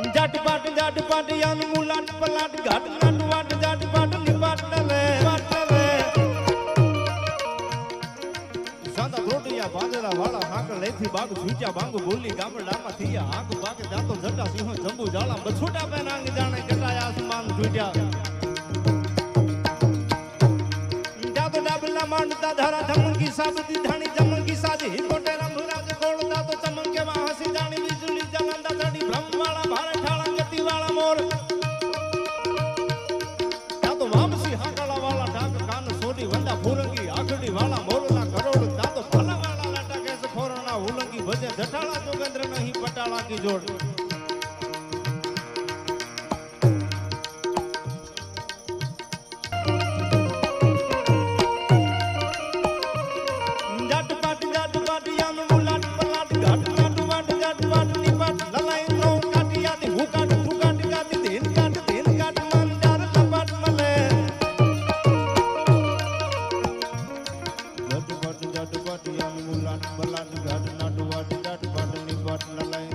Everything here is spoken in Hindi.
जाट पाट यान मुलाट पलाट घाट नाट वाट जाट पाट निपाट ले सादा रोटिया बांधरा वाला हाक लेथी बाग छूचा बांग बोली गामडामा थिया हाक बाग जातो जटा सिंह जंबू जाला बछोटा पे नांग जाने कटाया आसमान छूटा जातो डाबला मांडता धारा धमन की साबती धानी जमन की साजी कोटे रंभराज कोड़ता तो चमन के वहां हंसी जानी बिजली जलंदा चढ़ी ब्रह्म वाला भारे ठाला गति वाला मोर जातो वापसी हाकला वाला ढाक कान सोडी वंदा फूरंगी आखड़ी वाला मोरला करोड़ जातो भला वाला लाटा कैसे फोरना उलंगी भजे जटाला जोगेंद्र नहीं पटाला की जोड़ बलाट घाट नाटू वाट जाट पाट निपाट ललाई